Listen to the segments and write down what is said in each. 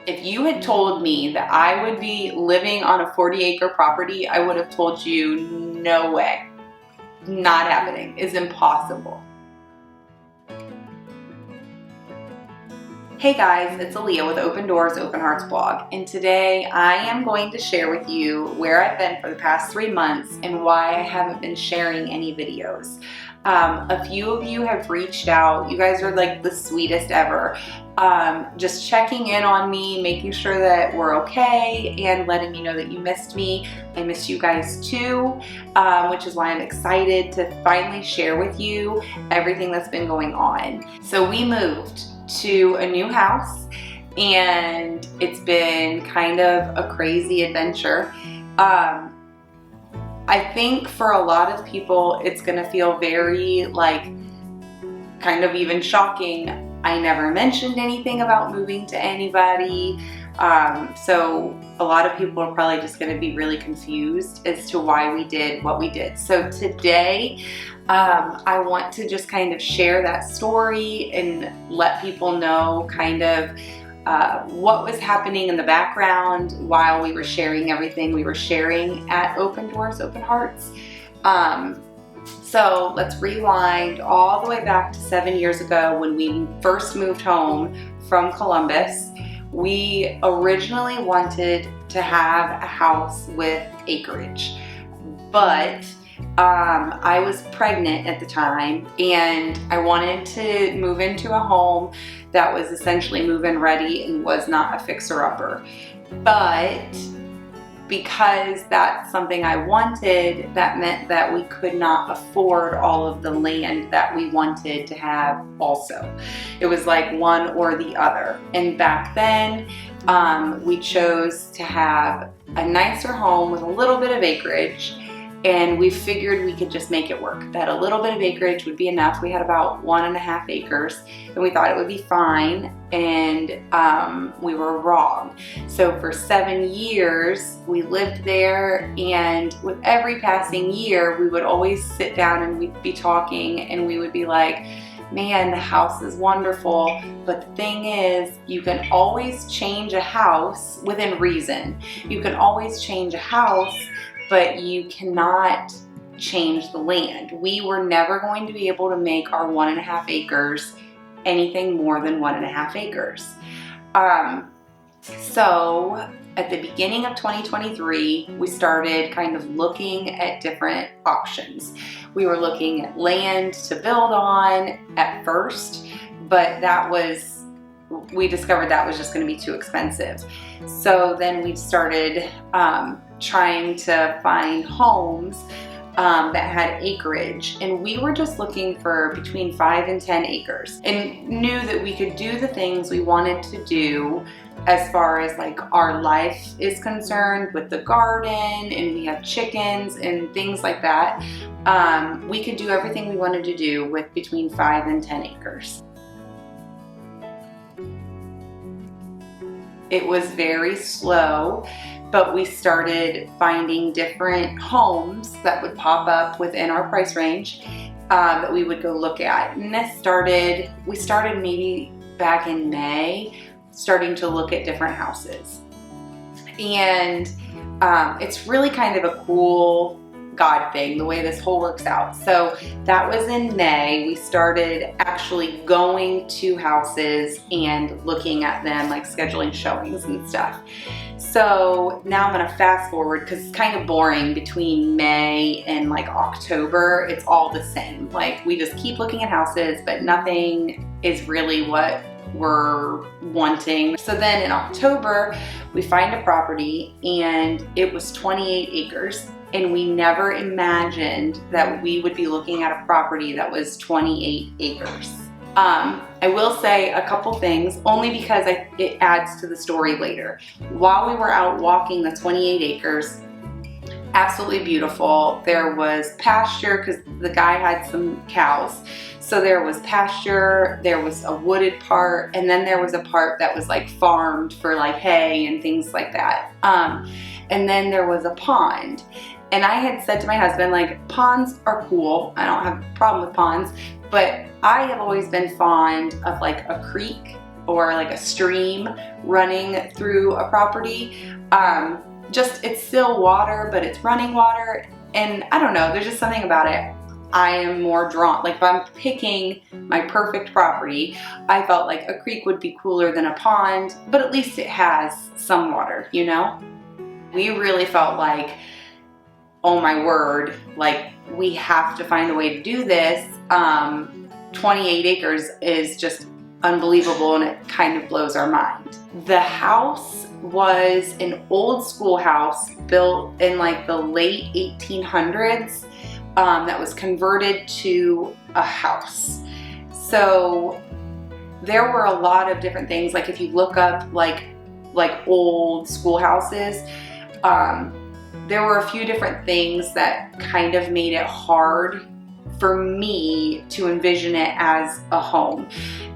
If you had told me that I would be living on a 40-acre property, I would have told you, no way. Not happening. It's impossible. Hey guys, it's Aaliyah with Open Doors, Open Hearts blog, and today I am going to share with you where I've been for the past 3 months and why I haven't been sharing any videos. A few of you have reached out. You guys are like the sweetest ever. Just checking in on me, making sure that we're okay, and letting me know that you missed me. I missed you guys too, which is why I'm excited to finally share with you everything that's been going on. So we moved to a new house and it's been kind of a crazy adventure. I think for a lot of people it's gonna feel very like kind of even shocking. I never mentioned anything about moving to anybody, so a lot of people are probably just gonna be really confused as to why we did what we did. So today I want to just kind of share that story and let people know kind of what was happening in the background while we were sharing everything we were sharing at Open Doors, Open Hearts. So let's rewind all the way back to 7 years ago when we first moved home from Columbus. We originally wanted to have a house with acreage, but I was pregnant at the time and I wanted to move into a home that was essentially move-in ready and was not a fixer-upper. But because that's something I wanted, that meant that we could not afford all of the land that we wanted to have also. It was like one or the other. And back then, we chose to have a nicer home with a little bit of acreage, and we figured we could just make it work. That a little bit of acreage would be enough. We had about 1.5 acres and we thought it would be fine, and we were wrong. So for 7 years we lived there, and with every passing year we would always sit down and we'd be talking and we would be like, man, the house is wonderful, but the thing is, you can always change a house within reason. You can always change a house, but you cannot change the land. We were never going to be able to make our 1.5 acres anything more than 1.5 acres. So at the beginning of 2023, we started kind of looking at different options. We were looking at land to build on at first, but we discovered that was just going to be too expensive. So then we started trying to find homes that had acreage, and we were just looking for between 5 and 10 acres, and knew that we could do the things we wanted to do as far as like our life is concerned with the garden, and we have chickens and things like that. We could do everything we wanted to do with between 5 and 10 acres. It was very slow, but we started finding different homes that would pop up within our price range that we would go look at. And we started maybe back in May, starting to look at different houses. And it's really kind of a cool God thing, the way this whole works out. So that was in May. We started actually going to houses and looking at them, like scheduling showings and stuff. So now I'm gonna fast forward because it's kind of boring between May and like October. It's all the same. Like we just keep looking at houses, but nothing is really what we're wanting. So then in October, we find a property and it was 28 acres. And we never imagined that we would be looking at a property that was 28 acres. I will say a couple things, only because it adds to the story later. While we were out walking the 28 acres, absolutely beautiful. There was pasture because the guy had some cows. So there was pasture, there was a wooded part, and then there was a part that was like farmed for like hay and things like that. And then there was a pond. And I had said to my husband, like, ponds are cool. I don't have a problem with ponds, but I have always been fond of like a creek or like a stream running through a property. Just, it's still water, but it's running water. And I don't know, there's just something about it. I am more drawn, like if I'm picking my perfect property, I felt like a creek would be cooler than a pond, but at least it has some water, you know? We really felt like, oh my word, like we have to find a way to do this. 28 acres is just unbelievable, and it kind of blows our mind. The house was an old schoolhouse built in like the late 1800s that was converted to a house. So there were a lot of different things. Like if you look up like old schoolhouses, there were a few different things that kind of made it hard for me to envision it as a home.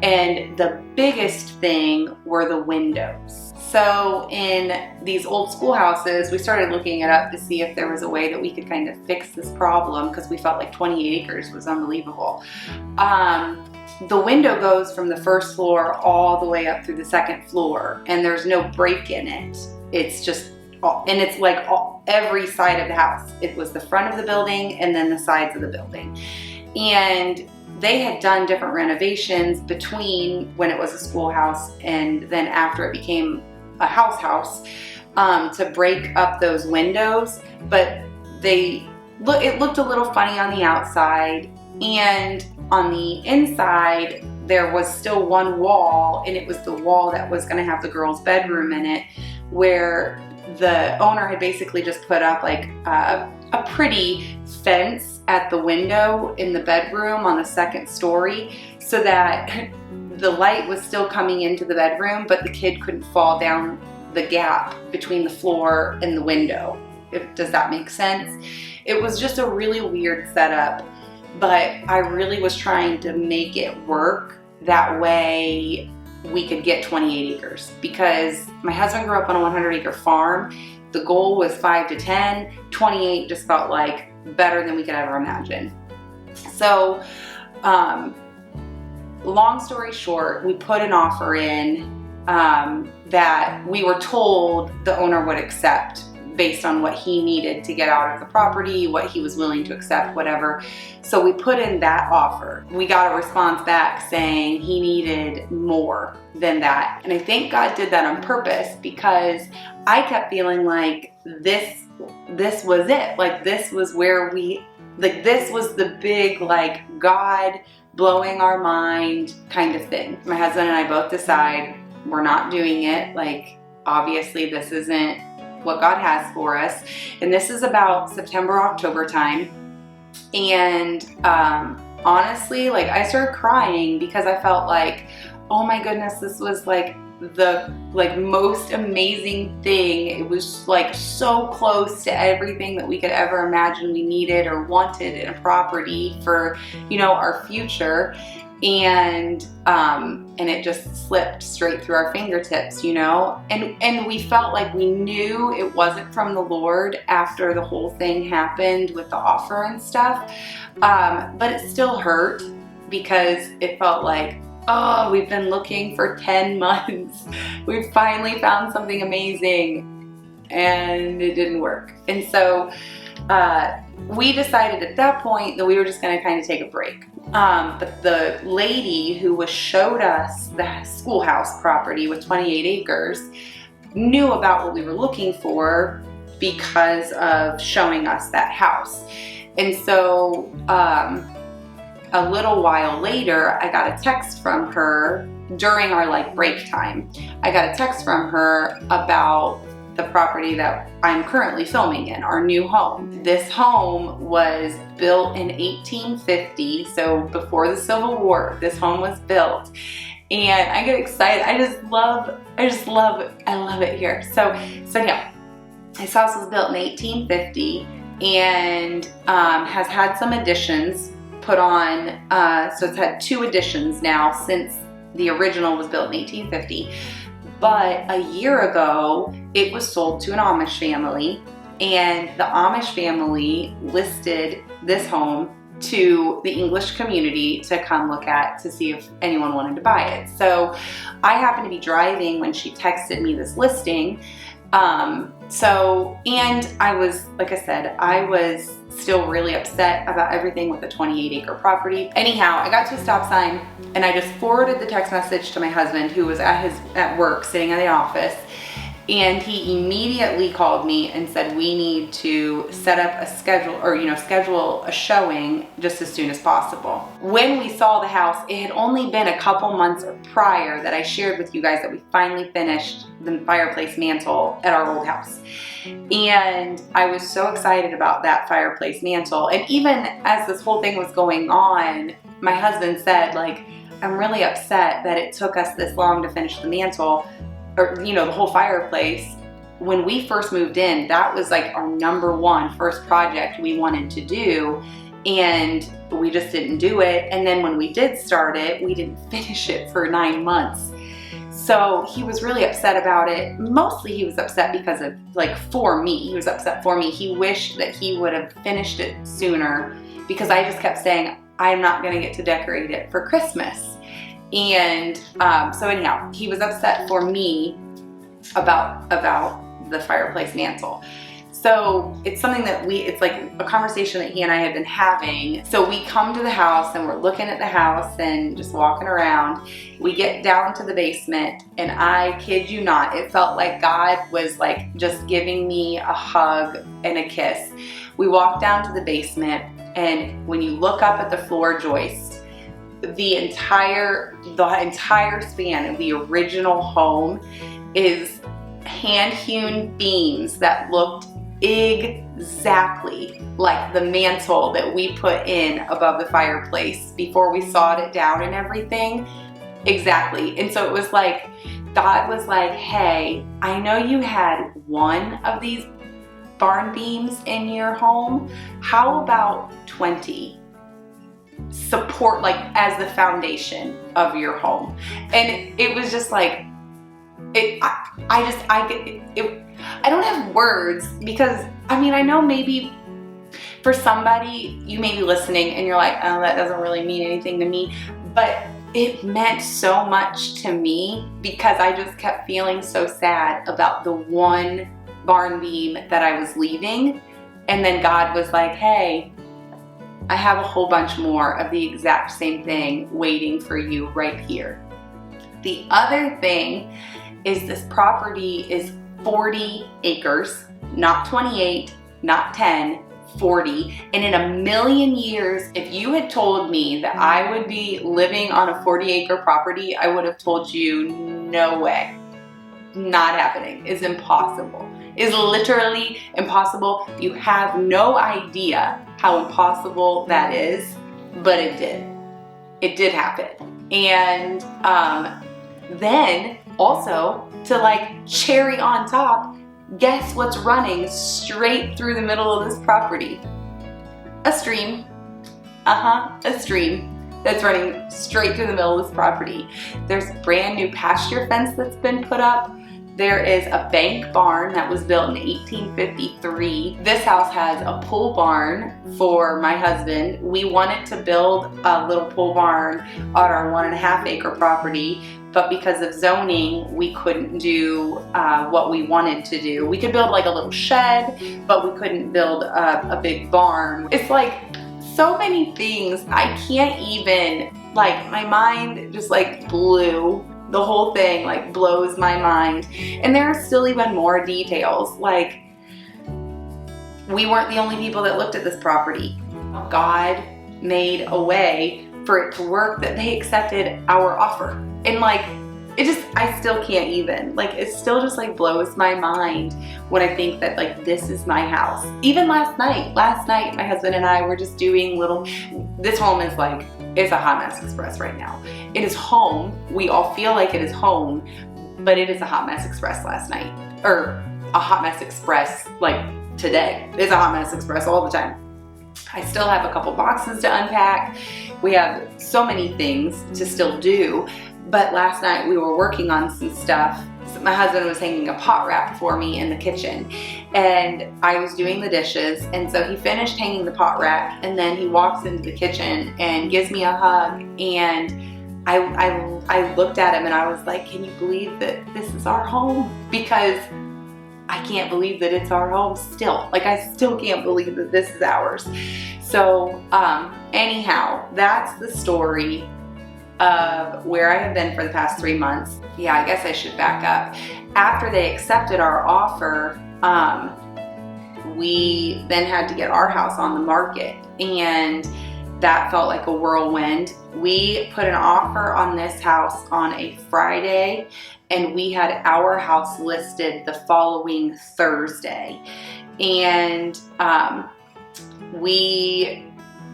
And the biggest thing were the windows. So in these old schoolhouses, we started looking it up to see if there was a way that we could kind of fix this problem, because we felt like 28 acres was unbelievable. The window goes from the first floor all the way up through the second floor, and there's no break in it. It's just, and it's like every side of the house. It was the front of the building and then the sides of the building. And they had done different renovations between when it was a schoolhouse and then after it became a house to break up those windows. But it looked a little funny on the outside, and on the inside there was still one wall, and it was the wall that was going to have the girls' bedroom in it, where the owner had basically just put up like a pretty fence at the window in the bedroom on the second story, so that the light was still coming into the bedroom, but the kid couldn't fall down the gap between the floor and the window. Does that make sense? It was just a really weird setup, but I really was trying to make it work that way we could get 28 acres, because my husband grew up on a 100-acre farm. The goal was 5 to 10. 28 just felt like better than we could ever imagine. So, long story short, we put an offer in that we were told the owner would accept based on what he needed to get out of the property, what he was willing to accept, whatever. So we put in that offer. We got a response back saying he needed more than that. And I think God did that on purpose, because I kept feeling like this was it. Like this was where this was the big, like, God blowing our mind kind of thing. My husband and I both decide we're not doing it. Like, obviously this isn't what God has for us. And this is about September, October time. And honestly, like, I started crying because I felt like, oh my goodness, this was like the most amazing thing. It was like so close to everything that we could ever imagine we needed or wanted in a property for, you know, our future. And it just slipped straight through our fingertips, you know, and we felt like we knew it wasn't from the Lord after the whole thing happened with the offer and stuff. But it still hurt, because it felt like, oh, we've been looking for 10 months. We finally found something amazing, and it didn't work. And so we decided at that point that we were just going to kind of take a break. But the lady who showed us the schoolhouse property with 28 acres knew about what we were looking for because of showing us that house. And so a little while later, I got a text from her during our break time. I got a text from her about the property that I'm currently filming in, our new home. This home was built in 1850, so before the Civil War, this home was built. And I get excited. I love it here. So yeah, this house was built in 1850 and has had some additions put on. So it's had 2 additions now since the original was built in 1850. But a year ago, it was sold to an Amish family, and the Amish family listed this home to the English community to come look at to see if anyone wanted to buy it. So I happened to be driving when she texted me this listing. And I was, like I said, I was still really upset about everything with the 28-acre property. Anyhow, I got to a stop sign and I just forwarded the text message to my husband, who was at work sitting in the office. And he immediately called me and said, we need to set up a schedule, or schedule a showing just as soon as possible. When we saw the house, it had only been a couple months prior that I shared with you guys that we finally finished the fireplace mantle at our old house. And I was so excited about that fireplace mantle. And even as this whole thing was going on, my husband said, like, I'm really upset that it took us this long to finish the mantle, or the whole fireplace. When we first moved in, that was like our number one first project we wanted to do, and we just didn't do it. And then when we did start it, we didn't finish it for 9 months. So he was really upset about it. Mostly he was upset because of, for me. He was upset for me. He wished that he would have finished it sooner, because I just kept saying, I'm not gonna get to decorate it for Christmas. And so anyhow, he was upset for me about the fireplace mantle. So it's something that it's like a conversation that he and I have been having. So we come to the house and we're looking at the house and just walking around. We get down to the basement, and I kid you not, it felt like God was like just giving me a hug and a kiss. We walk down to the basement, and when you look up at the floor joist, the entire span of the original home is hand-hewn beams that looked exactly like the mantle that we put in above the fireplace before we sawed it down and everything. Exactly. And so it was like, God was like, hey, I know you had one of these barn beams in your home. How about 20? Support, like, as the foundation of your home. And it was just like, I don't have words, because I know maybe for somebody, you may be listening and you're like, oh, that doesn't really mean anything to me, but it meant so much to me, because I just kept feeling so sad about the one barn beam that I was leaving. And then God was like, hey, I have a whole bunch more of the exact same thing waiting for you right here. The other thing is, this property is 40 acres, not 28, not 10, 40. And in a million years, if you had told me that I would be living on a 40-acre property, I would have told you, no way. Not happening. It's impossible. It's literally impossible. You have no idea how impossible that is, but it did. It did happen. And then also, to like cherry on top, guess what's running straight through the middle of this property? A stream. A stream that's running straight through the middle of this property. There's a brand new pasture fence that's been put up. There is a bank barn that was built in 1853. This house has a pole barn for my husband. We wanted to build a little pole barn on our 1.5 acre property, but because of zoning, we couldn't do what we wanted to do. We could build like a little shed, but we couldn't build a big barn. It's like so many things. I can't even, like, my mind just like blew. The whole thing like blows my mind. And there are still even more details. Like, we weren't the only people that looked at this property. God made a way for it to work, that they accepted our offer. And like, it just, I still can't even, like, it still just like blows my mind when I think that like this is my house. Even last night my husband and I were just doing little, this home is like, it's a hot mess express right now. It is home. We all feel like it is home, but it is a hot mess express last night, or a hot mess express like today. It's a hot mess express all the time. I still have a couple boxes to unpack. We have so many things to still do, But last night we were working on some stuff. So my husband was hanging a pot rack for me in the kitchen, and I was doing the dishes, and so he finished hanging the pot rack, and then he walks into the kitchen and gives me a hug, and I looked at him and I was like, can you believe that this is our home? Because I can't believe that it's our home still. Like, I still can't believe that this is ours. So anyhow, that's the story of where I have been for the past 3 months. Yeah, I guess I should back up. After they accepted our offer, we then had to get our house on the market, and that felt like a whirlwind. We put an offer on this house on a Friday, and we had our house listed the following Thursday. And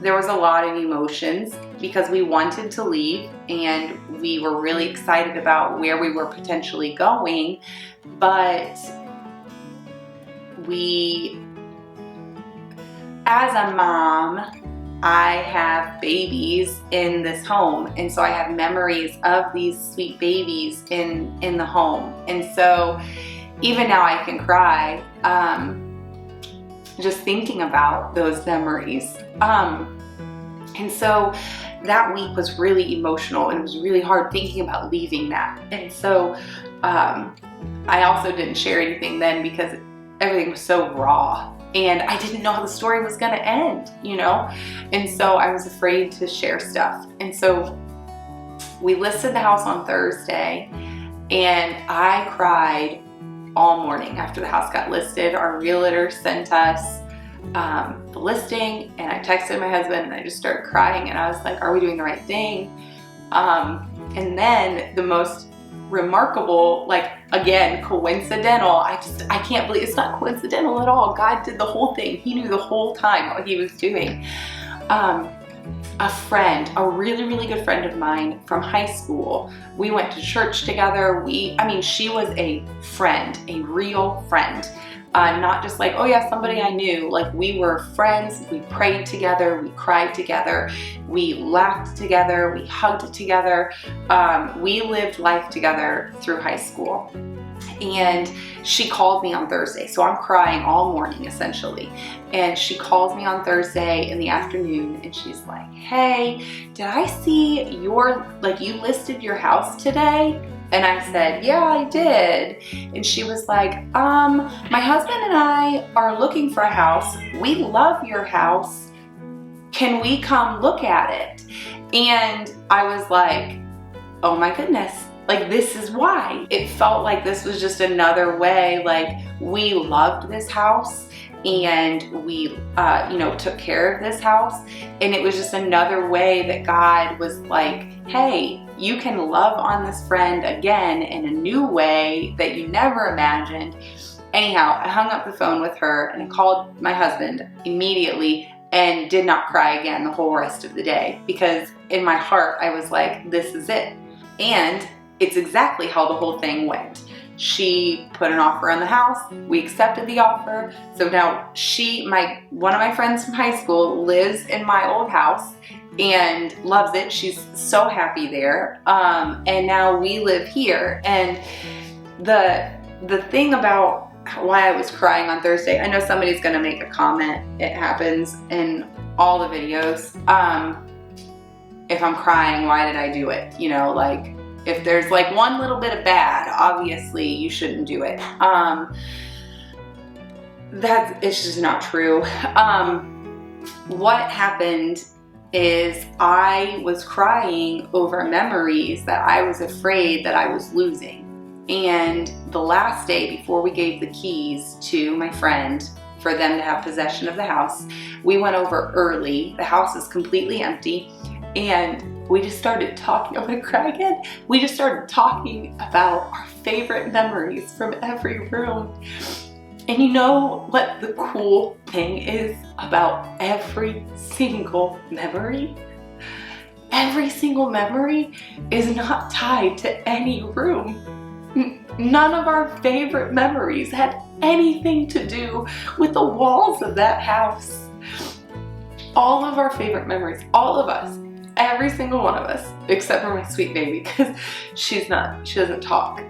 there was a lot of emotions because we wanted to leave, and we were really excited about where we were potentially going, but as a mom, I have babies in this home, and so I have memories of these sweet babies in the home. And so even now I can cry just thinking about those memories. And so that week was really emotional, and it was really hard thinking about leaving that. And so I also didn't share anything then because everything was so raw, and I didn't know how the story was going to end, you know? And so I was afraid to share stuff. And so we listed the house on Thursday, and I cried all morning after the house got listed. Our realtor sent us the listing, and I texted my husband, and I just started crying, and I was like, are we doing the right thing? And then the most remarkable, like, again, coincidental, I can't believe it's not coincidental at all. God did the whole thing. He knew the whole time what he was doing. A friend, a really, really good friend of mine from high school, we went to church together. She was a friend, a real friend. Not just like, oh yeah, somebody I knew. Like, we were friends. We prayed together. We cried together. We laughed together. We hugged together. We lived life together through high school. And she called me on Thursday. So I'm crying all morning, essentially. And she calls me on Thursday in the afternoon, and she's like, hey, did I see you listed your house today? And I said, yeah, I did. And she was like, my husband and I are looking for a house. We love your house. Can we come look at it? And I was like, oh my goodness, like, this is why. It felt like this was just another way, like, we loved this house, and we, took care of this house. And it was just another way that God was like, hey, you can love on this friend again in a new way that you never imagined. Anyhow, I hung up the phone with her, and I called my husband immediately and did not cry again the whole rest of the day, because in my heart, I was like, this is it. And it's exactly how the whole thing went. She put an offer on the house. We accepted the offer. So now one of my friends from high school lives in my old house and loves it. She's so happy there. And now we live here. And the thing about why I was crying on Thursday, I know somebody's gonna make a comment. It happens in all the videos. If I'm crying, why did I do it? If there's like one little bit of bad, obviously you shouldn't do it. It's just not true. What happened is I was crying over memories that I was afraid that I was losing. And the last day before we gave the keys to my friend for them to have possession of the house, we went over early. The house is completely empty, and we just started talking. I'm gonna cry again. We just started talking about our favorite memories from every room. And you know what the cool thing is about every single memory? Every single memory is not tied to any room. None of our favorite memories had anything to do with the walls of that house. All of our favorite memories, all of us, every single one of us, except for my sweet baby, because she doesn't talk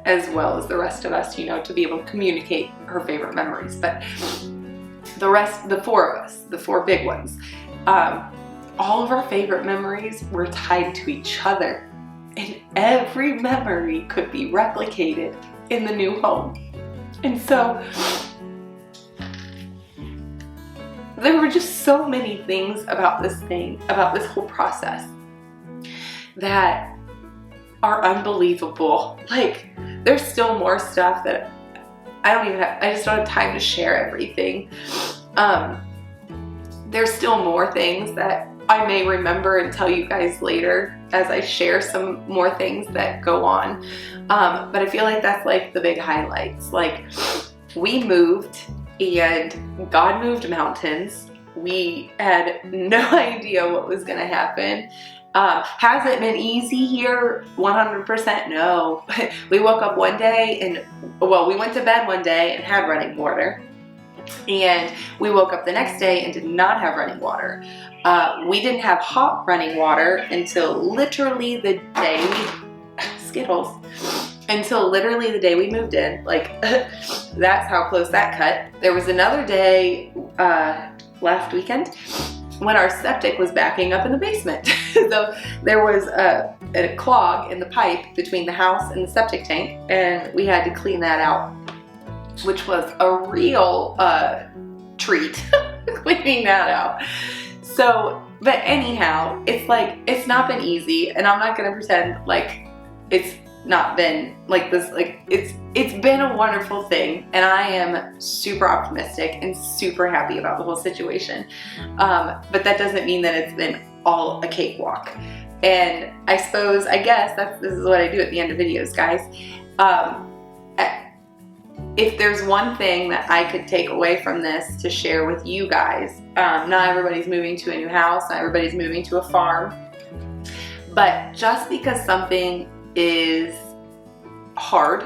as well as the rest of us, you know, to be able to communicate her favorite memories. But the rest, the four of us, the four big ones, all of our favorite memories were tied to each other, and every memory could be replicated in the new home. And so there were just so many things about this whole process that are unbelievable. Like, there's still more stuff that I just don't have time to share everything. There's still more things that I may remember and tell you guys later as I share some more things that go on. But I feel like that's like the big highlights. Like, we moved and God moved mountains. We had no idea what was gonna happen. Has it been easy here? 100% no. We woke up one day and, well, we went to bed one day and had running water. And we woke up the next day and did not have running water. We didn't have hot running water until literally the day until literally the day we moved in. Like, that's how close that cut. There was another day last weekend when our septic was backing up in the basement. So there was a clog in the pipe between the house and the septic tank, and we had to clean that out, which was a real treat, cleaning that out. So, but anyhow, it's like, it's not been easy, and I'm not gonna pretend like it's not been like this. Like, it's been a wonderful thing, and I am super optimistic and super happy about the whole situation. But that doesn't mean that it's been all a cakewalk. And I guess this is what I do at the end of videos, guys. If there's one thing that I could take away from this to share with you guys, not everybody's moving to a new house, not everybody's moving to a farm, but just because something is hard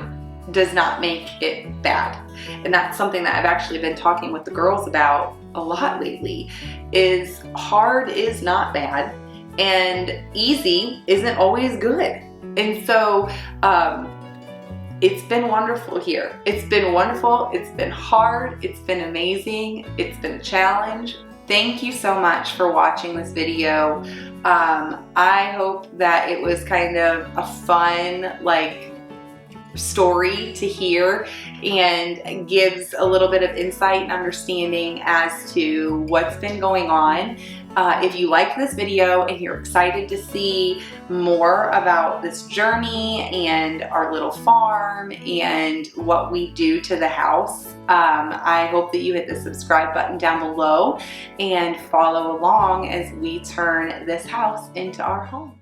does not make it bad. And that's something that I've actually been talking with the girls about a lot lately, is hard is not bad, and easy isn't always good. And so, it's been wonderful here. It's been wonderful. It's been hard. It's been amazing. It's been a challenge. Thank you so much for watching this video. I hope that it was kind of a fun, like, story to hear and gives a little bit of insight and understanding as to what's been going on. If you like this video and you're excited to see more about this journey and our little farm and what we do to the house, I hope that you hit the subscribe button down below and follow along as we turn this house into our home.